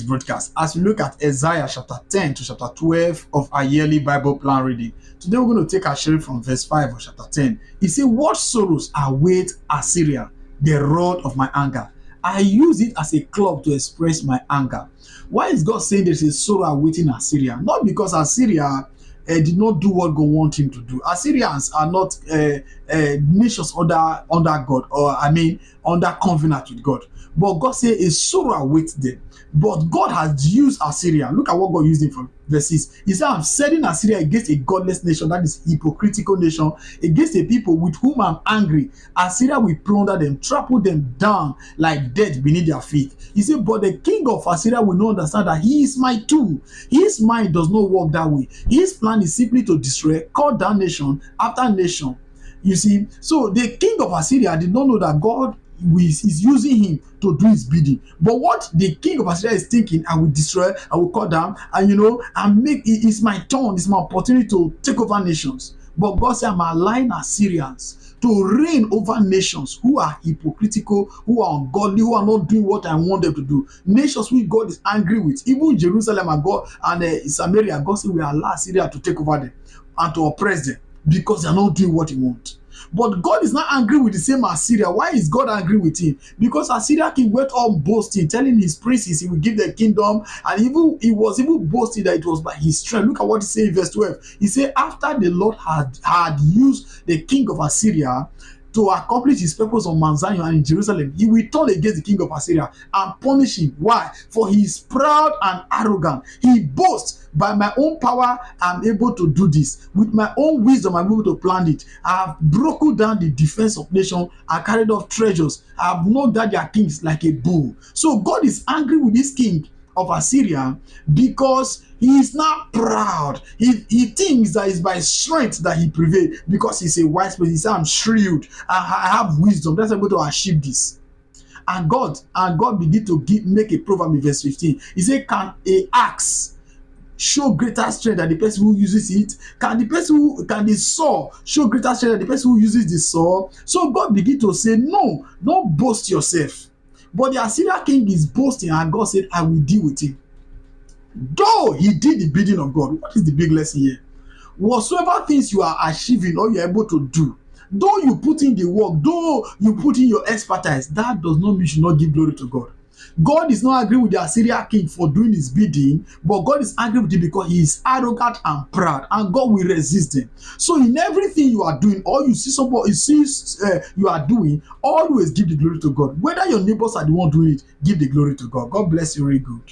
broadcast as we look at Isaiah chapter 10 to chapter 12 of our yearly Bible plan reading. Today we're going to take our sharing from verse 5 of chapter 10. It says, "What sorrows await Assyria, the rod of my anger? I use it as a club to express my anger." Why is God saying there's a sorrow awaiting Assyria? Not because Assyria did not do what God wants him to do. Assyrians are not nations under God, or under covenant with God. But God said a sorrow awaits them. But God has used Assyria. Look at what God used him for verse 6. He said, "I'm setting Assyria against a godless nation," that is hypocritical nation, "against a people with whom I'm angry. Assyria will plunder them, trample them down like dirt beneath their feet." He said, "But the king of Assyria will not understand that he is my tool. His mind does not work that way. His plan is simply to destroy, cut down nation after nation." You see, so the king of Assyria did not know that God is using him to do his bidding. But what the king of Assyria is thinking, I will destroy, I will cut down, and make it's my turn, it's my opportunity to take over nations. But God said, I'm allowing Assyrians to reign over nations who are hypocritical, who are ungodly, who are not doing what I want them to do. Nations which God is angry with. Even Jerusalem and God and Samaria, God said we allow Assyria to take over them and to oppress them because they are not doing what he wants. But God is not angry with the same Assyria. Why is God angry with him? Because Assyria king went on boasting, telling his princes he will give the kingdom, and he was even boasting that it was by his strength. Look at what he said in verse 12. He said, after the Lord had used the king of Assyria to accomplish his purpose on Mount Zion and in Jerusalem, he will turn against the king of Assyria and punish him. Why? For he is proud and arrogant. He boasts, by my own power, I'm able to do this. With my own wisdom, I'm able to plan it. I have broken down the defense of nation and carried off treasures. I have knocked down their kings like a bull. So God is angry with this king of Assyria because he is not proud. He thinks that it's by strength that he prevailed because he's a wise person. He said, I'm shrewd. I have wisdom. That's able to achieve this. And God begin to make a proverb in verse 15. He said, can a axe show greater strength than the person who uses it? Can the saw show greater strength than the person who uses the saw? So God begin to say, no, don't boast yourself. But the Assyrian king is boasting, and God said, I will deal with him. Though he did the bidding of God. What is the big lesson here? Whatsoever things you are achieving or you're able to do, though you put in the work, though you put in your expertise, that does not mean you should not give glory to God. God is not angry with the Assyrian king for doing his bidding, but God is angry with him because he is arrogant and proud, and God will resist him. So in everything you are doing, or you see somebody you are doing, always give the glory to God. Whether your neighbors are the one doing it, give the glory to God. God bless you very good.